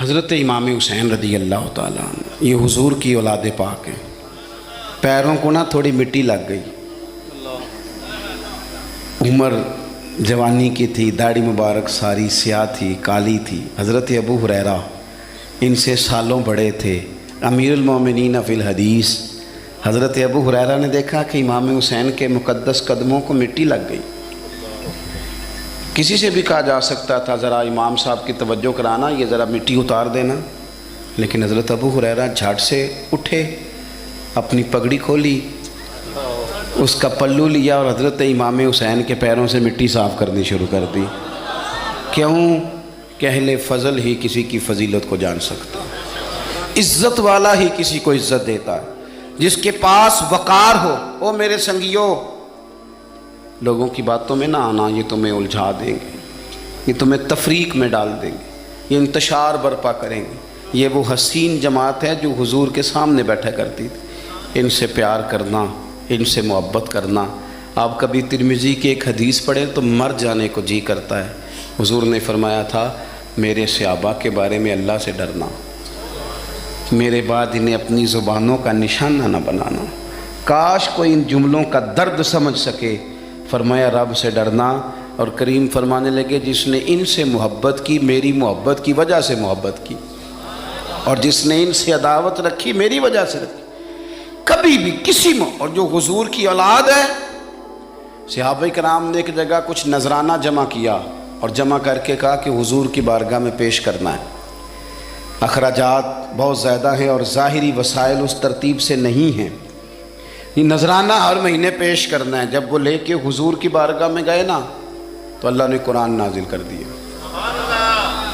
حضرت امام حسین رضی اللہ تعالیٰ عنہ یہ حضور کی اولاد پاک ہیں۔ پیروں کو نہ تھوڑی مٹی لگ گئی، عمر جوانی کی تھی، داڑھی مبارک ساری سیاہ تھی، کالی تھی۔ حضرت ابو ہریرہ ان سے سالوں بڑے تھے، امیر المومنین فی الحدیث۔ حضرت ابو ہریرہ نے دیکھا کہ امام حسین کے مقدس قدموں کو مٹی لگ گئی۔ کسی سے بھی کہا جا سکتا تھا ذرا امام صاحب کی توجہ کرانا، یہ ذرا مٹی اتار دینا، لیکن حضرت ابو ہریرہ جھٹ سے اٹھے، اپنی پگڑی کھولی، اس کا پلو لیا اور حضرت امام حسین کے پیروں سے مٹی صاف کرنی شروع کر دی۔ کیوں کہ اہل فضل ہی کسی کی فضیلت کو جان سکتا، عزت والا ہی کسی کو عزت دیتا ہے، جس کے پاس وقار ہو۔ او میرے سنگیوں، لوگوں کی باتوں میں نہ آنا، یہ تمہیں الجھا دیں گے، یہ تمہیں تفریق میں ڈال دیں گے، یہ انتشار برپا کریں گے۔ یہ وہ حسین جماعت ہے جو حضور کے سامنے بیٹھا کرتی تھی۔ ان سے پیار کرنا، ان سے محبت کرنا۔ آپ کبھی ترمذی کی ایک حدیث پڑھیں تو مر جانے کو جی کرتا ہے۔ حضور نے فرمایا تھا میرے صحابہ کے بارے میں اللہ سے ڈرنا، میرے بعد انہیں اپنی زبانوں کا نشانہ نہ بنانا۔ کاش کوئی ان جملوں کا درد سمجھ سکے۔ فرمایا رب سے ڈرنا، اور کریم فرمانے لگے جس نے ان سے محبت کی میری محبت کی وجہ سے محبت کی، اور جس نے ان سے عداوت رکھی میری وجہ سے رکھی۔ کبھی بھی کسی میں، اور جو حضور کی اولاد ہے، صحابہ کرام نے ایک جگہ کچھ نذرانہ جمع کیا اور جمع کر کے کہا کہ حضور کی بارگاہ میں پیش کرنا ہے۔ اخراجات بہت زیادہ ہیں اور ظاہری وسائل اس ترتیب سے نہیں ہیں، یہ نذرانہ ہر مہینے پیش کرنا ہے۔ جب وہ لے کے حضور کی بارگاہ میں گئے نا تو اللہ نے قرآن نازل کر دیا۔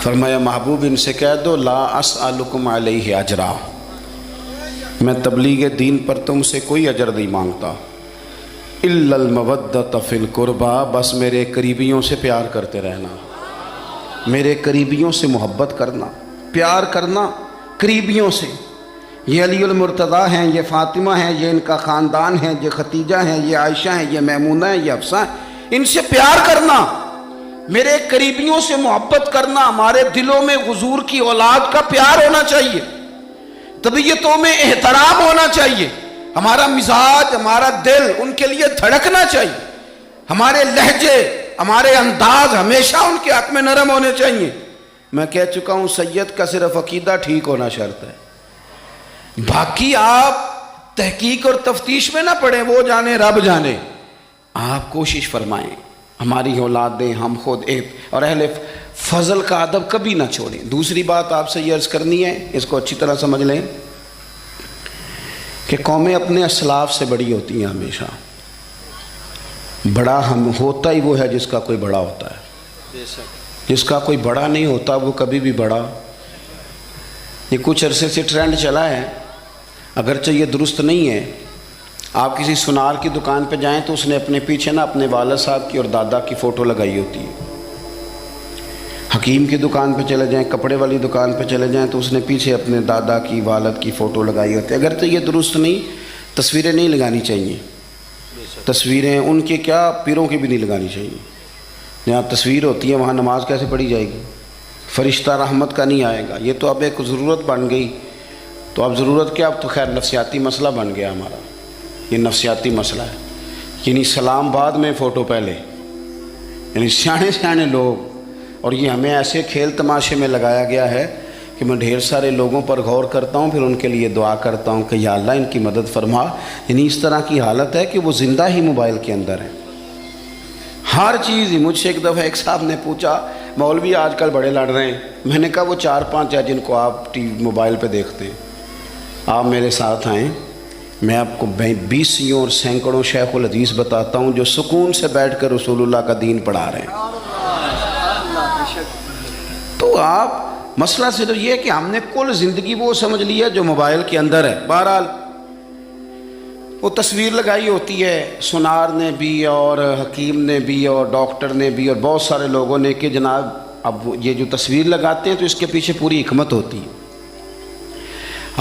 فرمایا محبوب ان سے کہہ دو لا اسألکم علیہ اجرا، میں تبلیغ دین پر تم سے کوئی اجر نہیں مانگتا، الا المودۃ فی القربى، بس میرے قریبیوں سے پیار کرتے رہنا، میرے قریبیوں سے محبت کرنا، پیار کرنا قریبیوں سے۔ یہ علی المرتضیٰ ہیں، یہ فاطمہ ہیں، یہ ان کا خاندان ہے، یہ ختیجہ ہیں، یہ عائشہ ہیں، یہ میمونہ ہیں، یہ حفصہ ہیں، ان سے پیار کرنا، میرے قریبیوں سے محبت کرنا۔ ہمارے دلوں میں حضور کی اولاد کا پیار ہونا چاہیے، طبیعتوں میں احترام ہونا چاہیے، ہمارا مزاج، ہمارا دل ان کے لیے دھڑکنا چاہیے، ہمارے لہجے، ہمارے انداز ہمیشہ ان کے حق میں نرم ہونے چاہیے۔ میں کہہ چکا ہوں سید کا صرف عقیدہ ٹھیک ہونا شرط ہے، باقی آپ تحقیق اور تفتیش میں نہ پڑیں، وہ جانے رب جانے۔ آپ کوشش فرمائیں ہماری اولادیں، ہم خود اور اہل فضل کا ادب کبھی نہ چھوڑیں۔ دوسری بات آپ سے یہ عرض کرنی ہے، اس کو اچھی طرح سمجھ لیں کہ قومیں اپنے اسلاف سے بڑی ہوتی ہیں ہمیشہ۔ بڑا ہم ہوتا ہی وہ ہے جس کا کوئی بڑا ہوتا ہے، جس کا کوئی بڑا نہیں ہوتا وہ کبھی بھی بڑا۔ یہ کچھ عرصے سے ٹرینڈ چلا ہے، اگرچہ یہ درست نہیں ہے۔ آپ کسی سنار کی دکان پہ جائیں تو اس نے اپنے پیچھے نا اپنے والد صاحب کی اور دادا کی فوٹو لگائی ہوتی ہے۔ حکیم کی دکان پہ چلے جائیں، کپڑے والی دکان پہ چلے جائیں تو اس نے پیچھے اپنے دادا کی، والد کی فوٹو لگائی ہوتی ہے۔ اگرچہ یہ درست نہیں، تصویریں نہیں لگانی چاہیے، تصویریں ان کے کیا پیروں کی بھی نہیں لگانی چاہیے۔ جہاں تصویر ہوتی ہے وہاں نماز کیسے پڑھی جائے گی؟ فرشتہ رحمت کا نہیں آئے گا۔ یہ تو اب ایک ضرورت بن گئی، تو اب ضرورت کیا، اب تو خیر نفسیاتی مسئلہ بن گیا ہمارا، یہ نفسیاتی مسئلہ ہے۔ یعنی سلام بعد میں فوٹو پہلے، یعنی سیانے سیانے لوگ، اور یہ ہمیں ایسے کھیل تماشے میں لگایا گیا ہے کہ میں ڈھیر سارے لوگوں پر غور کرتا ہوں، پھر ان کے لیے دعا کرتا ہوں کہ یا اللہ ان کی مدد فرما۔ یعنی اس طرح کی حالت ہے کہ وہ زندہ ہی موبائل کے اندر ہیں، ہر چیز ہی۔ مجھ سے ایک دفعہ ایک صاحب نے پوچھا مولوی آج کل بڑے لڑ رہے ہیں، میں نے کہا وہ 4-5 ہے جن کو آپ موبائل پہ دیکھتے ہیں، آپ میرے ساتھ آئیں، میں آپ کو 20 اور سینکڑوں شیخ الحدیث بتاتا ہوں جو سکون سے بیٹھ کر رسول اللہ کا دین پڑھا رہے ہیں۔ تو آپ مسئلہ صرف یہ ہے کہ ہم نے کل زندگی وہ سمجھ لی ہے جو موبائل کے اندر ہے۔ بہرحال وہ تصویر لگائی ہوتی ہے سنار نے بھی اور حکیم نے بھی اور ڈاکٹر نے بھی اور بہت سارے لوگوں نے کہ جناب اب یہ جو تصویر لگاتے ہیں تو اس کے پیچھے پوری حکمت ہوتی ہے۔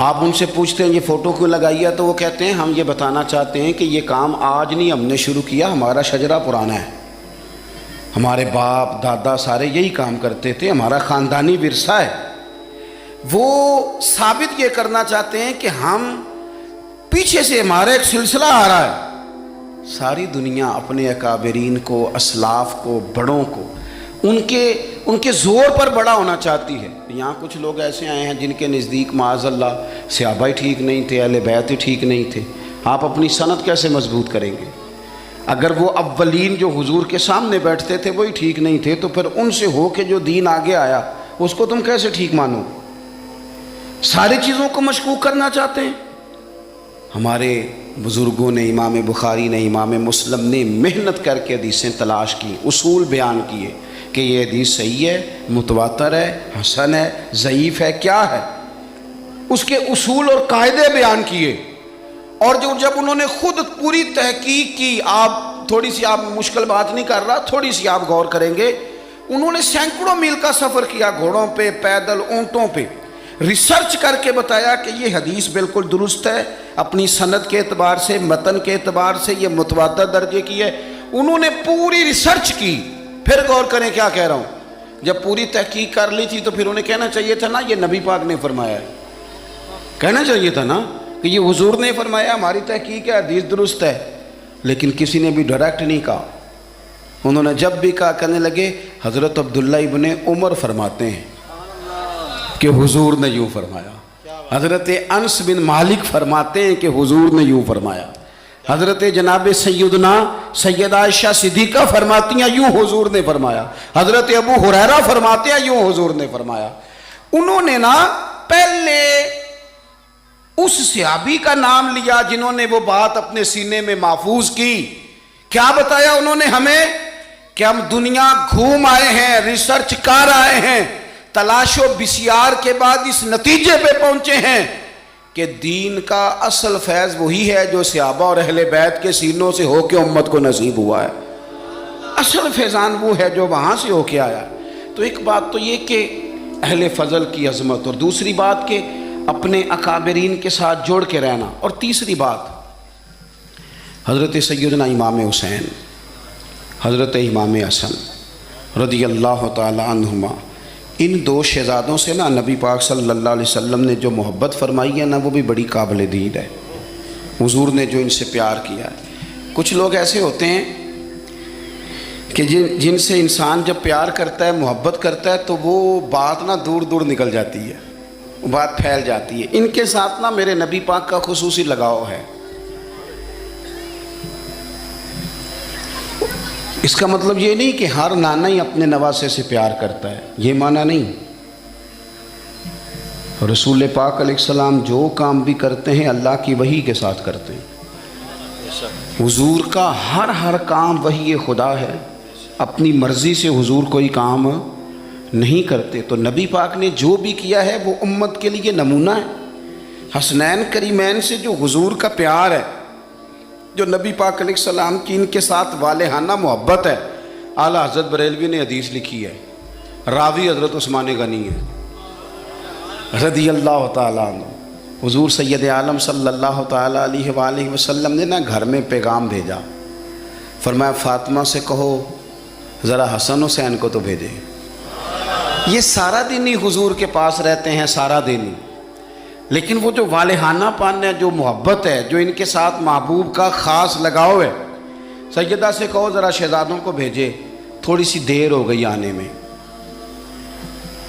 آپ ان سے پوچھتے ہیں یہ فوٹو کیوں لگائی ہے تو وہ کہتے ہیں ہم یہ بتانا چاہتے ہیں کہ یہ کام آج نہیں ہم نے شروع کیا، ہمارا شجرہ پرانا ہے، ہمارے باپ دادا سارے یہی کام کرتے تھے، ہمارا خاندانی ورثہ ہے۔ وہ ثابت یہ کرنا چاہتے ہیں کہ ہم پیچھے سے ہمارا ایک سلسلہ آ رہا ہے. ساری دنیا اپنے اکابرین کو، اسلاف کو، بڑوں کو ان کے زور پر بڑا ہونا چاہتی ہے. یہاں کچھ لوگ ایسے آئے ہیں جن کے نزدیک معاذ اللہ صحابہ ہی ٹھیک نہیں تھے، اہل بیت ہی ٹھیک نہیں تھے. آپ اپنی سند کیسے مضبوط کریں گے؟ اگر وہ اولین جو حضور کے سامنے بیٹھتے تھے وہی ٹھیک نہیں تھے تو پھر ان سے ہو کے جو دین آگے آیا اس کو تم کیسے ٹھیک مانو؟ ساری چیزوں کو مشکوک کرنا چاہتے ہیں. ہمارے بزرگوں نے، امام بخاری نے، امام مسلم نے محنت کر کے حدیثیں تلاش کی، اصول بیان کیے کہ یہ حدیث صحیح ہے، متواتر ہے، حسن ہے، ضعیف ہے، کیا ہے، اس کے اصول اور قاعدے بیان کیے. اور جب انہوں نے خود پوری تحقیق کی، تھوڑی سی آپ مشکل بات نہیں کر رہا، تھوڑی سی آپ غور کریں گے، انہوں نے سینکڑوں میل کا سفر کیا، گھوڑوں پہ، پیدل، اونٹوں پہ، ریسرچ کر کے بتایا کہ یہ حدیث بالکل درست ہے، اپنی سند کے اعتبار سے، متن کے اعتبار سے یہ متواتر درجے کی ہے. انہوں نے پوری ریسرچ کی. پھر غور کریں کیا کہہ رہا ہوں، جب پوری تحقیق کر لی تھی تو پھر انہیں کہنا چاہیے تھا نا یہ نبی پاک نے فرمایا ہے، کہنا چاہیے تھا نا کہ یہ حضور نے فرمایا، ہماری تحقیق ہے، حدیث درست ہے. لیکن کسی نے بھی ڈائریکٹ نہیں کہا. انہوں نے جب بھی کہا کہنے لگے حضرت عبداللہ ابن عمر فرماتے ہیں کہ حضور نے یوں فرمایا، حضرت انس بن مالک فرماتے ہیں کہ حضور نے یوں فرمایا، حضرت جناب سیدہ عائشہ صدیقہ فرماتی ہیں یوں حضور نے فرمایا، حضرت ابو ہریرہ فرماتے ہیں یوں حضور نے فرمایا. انہوں نے نا پہلے اس صحابی کا نام لیا جنہوں نے وہ بات اپنے سینے میں محفوظ کی. کیا بتایا انہوں نے ہمیں کہ ہم دنیا گھوم آئے ہیں، ریسرچ کر آئے ہیں، تلاش و بسیار کے بعد اس نتیجے پہ پہنچے ہیں کہ دین کا اصل فیض وہی ہے جو صحابہ اور اہل بیت کے سینوں سے ہو کے امت کو نصیب ہوا ہے. اصل فیضان وہ ہے جو وہاں سے ہو کے آیا. تو ایک بات تو یہ کہ اہل فضل کی عظمت، اور دوسری بات کہ اپنے اکابرین کے ساتھ جوڑ کے رہنا، اور تیسری بات حضرت سیدنا امام حسین، حضرت امام حسن رضی اللہ تعالی عنہما، ان دو شہزادوں سے نا نبی پاک صلی اللہ علیہ وسلم نے جو محبت فرمائی ہے نا وہ بھی بڑی قابل دید ہے. حضور نے جو ان سے پیار کیا ہے. کچھ لوگ ایسے ہوتے ہیں کہ جن سے انسان جب پیار کرتا ہے، محبت کرتا ہے تو وہ بات نا دور دور نکل جاتی ہے، بات پھیل جاتی ہے. ان کے ساتھ نا میرے نبی پاک کا خصوصی لگاؤ ہے. اس کا مطلب یہ نہیں کہ ہر نانا ہی اپنے نواسے سے پیار کرتا ہے، یہ معنی نہیں. رسول پاک علیہ السلام جو کام بھی کرتے ہیں اللہ کی وحی کے ساتھ کرتے ہیں. حضور کا ہر کام وحی خدا ہے، اپنی مرضی سے حضور کوئی کام نہیں کرتے. تو نبی پاک نے جو بھی کیا ہے وہ امت کے لیے نمونہ ہے. حسنین کریمین سے جو حضور کا پیار ہے، جو نبی پاک علیہ السلام کی ان کے ساتھ والہانہ محبت ہے. اعلیٰ حضرت بریلوی نے حدیث لکھی ہے، راوی حضرت عثمان غنی ہے رضی اللہ تعالیٰ عنہ. حضور سید عالم صلی اللہ تعالیٰ علیہ وآلہ وسلم نے نا گھر میں پیغام بھیجا، فرمایا فاطمہ سے کہو ذرا حسن حسین کو تو بھیجے. یہ سارا دن ہی حضور کے پاس رہتے ہیں، سارا دن ہی، لیکن وہ جو والہانہ پان ہے، جو محبت ہے، جو ان کے ساتھ محبوب کا خاص لگاؤ ہے. سیدہ سے کہو ذرا شہزادوں کو بھیجے، تھوڑی سی دیر ہو گئی آنے میں.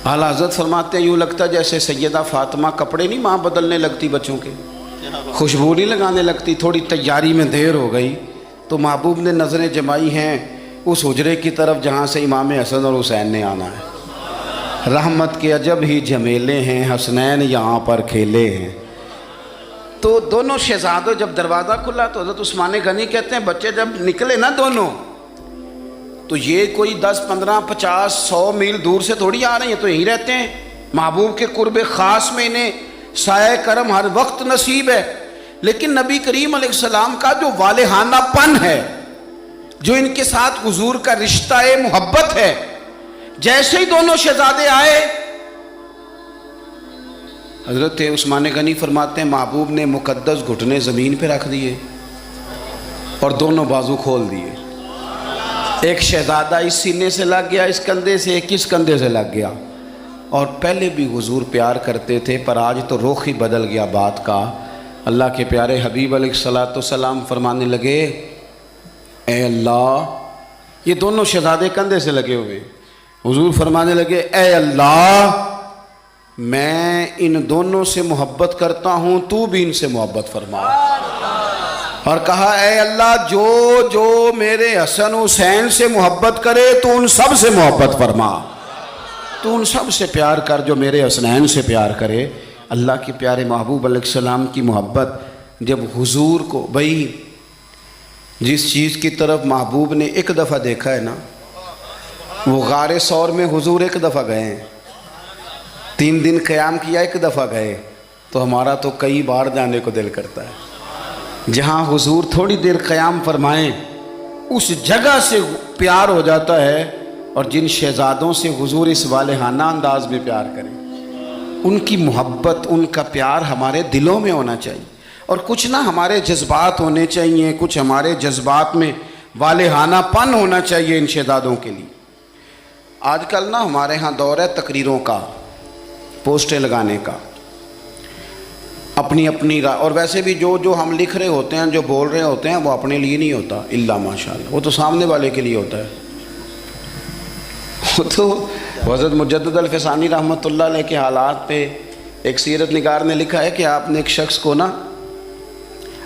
اعلیٰ حضرت فرماتے ہیں یوں لگتا جیسے سیدہ فاطمہ کپڑے نہیں ماں بدلنے لگتی بچوں کے، خوشبو نہیں لگانے لگتی، تھوڑی تیاری میں دیر ہو گئی تو محبوب نے نظریں جمائی ہیں اس حجرے کی طرف جہاں سے امام حسن اور حسین نے آنا ہے. رحمت کے عجب ہی جھمیلے ہیں، حسنین یہاں پر کھیلے ہیں. تو دونوں شہزادوں جب دروازہ کھلا تو حضرت عثمان غنی کہتے ہیں بچے جب نکلے نا دونوں تو یہ کوئی 10 15 50 100 میل دور سے تھوڑی آ رہے ہیں، تو یہیں رہتے ہیں. محبوب کے قرب خاص میں انہیں سایہ کرم ہر وقت نصیب ہے. لیکن نبی کریم علیہ السلام کا جو والہانہ پن ہے، جو ان کے ساتھ حضور کا رشتہ محبت ہے، جیسے ہی دونوں شہزادے آئے حضرت عثمان غنی فرماتے ہیں محبوب نے مقدس گھٹنے زمین پہ رکھ دیے اور دونوں بازو کھول دیے. ایک شہزادہ اس سینے سے لگ گیا اس کندھے سے، ایک اس کندھے سے لگ گیا، اور پہلے بھی حضور پیار کرتے تھے، پر آج تو رخ ہی بدل گیا بات کا۔ اللہ کے پیارے حبیب علیہ الصلوۃ والسلام فرمانے لگے، اے اللہ، یہ دونوں شہزادے کندھے سے لگے ہوئے، حضور فرمانے لگے، اے اللہ، میں ان دونوں سے محبت کرتا ہوں، تو بھی ان سے محبت فرما۔ اور کہا، اے اللہ، جو جو میرے حسن حسین سے محبت کرے تو ان سب سے محبت فرما، تو ان سب سے پیار کر جو میرے حسنین سے پیار کرے۔ اللہ کے پیارے محبوب علیہ السلام کی محبت جب حضور کو، بھئی جس چیز کی طرف محبوب نے ایک دفعہ دیکھا ہے نا، وہ غار ثور میں حضور ایک دفعہ گئے ہیں، 3 دن قیام کیا، ایک دفعہ گئے، تو ہمارا تو کئی بار جانے کو دل کرتا ہے۔ جہاں حضور تھوڑی دیر قیام فرمائیں اس جگہ سے پیار ہو جاتا ہے، اور جن شہزادوں سے حضور اس والہانہ انداز میں پیار کریں، ان کی محبت، ان کا پیار ہمارے دلوں میں ہونا چاہیے، اور کچھ نہ ہمارے جذبات ہونے چاہیے، کچھ ہمارے جذبات میں والہانہ پن ہونا چاہیے ان شہزادوں کے لیے۔ آج کل نا ہمارے ہاں دور ہے تقریروں کا، پوسٹیں لگانے کا، اپنی اپنی رائے، اور ویسے بھی جو ہم لکھ رہے ہوتے ہیں، جو بول رہے ہوتے ہیں، وہ اپنے لیے نہیں ہوتا، الا ماشاءاللہ، وہ تو سامنے والے کے لیے ہوتا ہے۔ وہ تو حضرت مجدد الفسانی رحمۃ اللہ علیہ کے حالات پہ ایک سیرت نگار نے لکھا ہے کہ آپ نے ایک شخص کو نا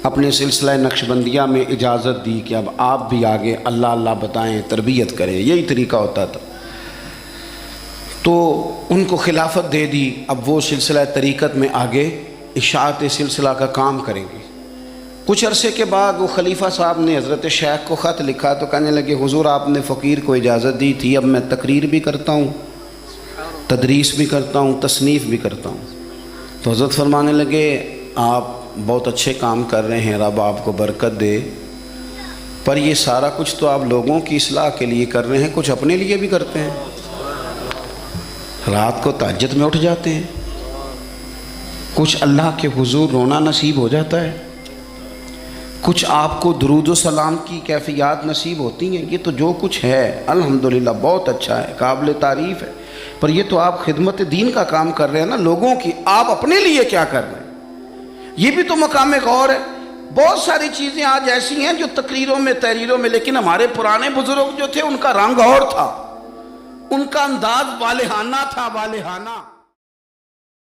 اپنے سلسلہ نقشبندیہ میں اجازت دی کہ اب آپ بھی آگے اللہ اللہ بتائیں، تربیت کریں، یہی طریقہ ہوتا تھا، تو ان کو خلافت دے دی، اب وہ سلسلہ طریقت میں آگے اشاعت سلسلہ کا کام کریں گے۔ کچھ عرصے کے بعد وہ خلیفہ صاحب نے حضرت شیخ کو خط لکھا تو کہنے لگے، حضور آپ نے فقیر کو اجازت دی تھی، اب میں تقریر بھی کرتا ہوں، تدریس بھی کرتا ہوں، تصنیف بھی کرتا ہوں۔ تو حضرت فرمانے لگے، آپ بہت اچھے کام کر رہے ہیں، رب آپ کو برکت دے، پر یہ سارا کچھ تو آپ لوگوں کی اصلاح کے لیے کر رہے ہیں، کچھ اپنے لیے بھی کرتے ہیں، رات کو تہجد میں اٹھ جاتے ہیں، کچھ اللہ کے حضور رونا نصیب ہو جاتا ہے، کچھ آپ کو درود و سلام کی کیفیات نصیب ہوتی ہیں، یہ تو جو کچھ ہے الحمدللہ بہت اچھا ہے، قابل تعریف ہے، پر یہ تو آپ خدمت دین کا کام کر رہے ہیں نا لوگوں کی، آپ اپنے لیے کیا کر رہے ہیں؟ یہ بھی تو مقام غور ہے۔ بہت ساری چیزیں آج ایسی ہیں جو تقریروں میں، تحریروں میں، لیکن ہمارے پرانے بزرگ جو تھے ان کا رنگ اور تھا، ان کا انداز والہانہ تھا، والہانہ۔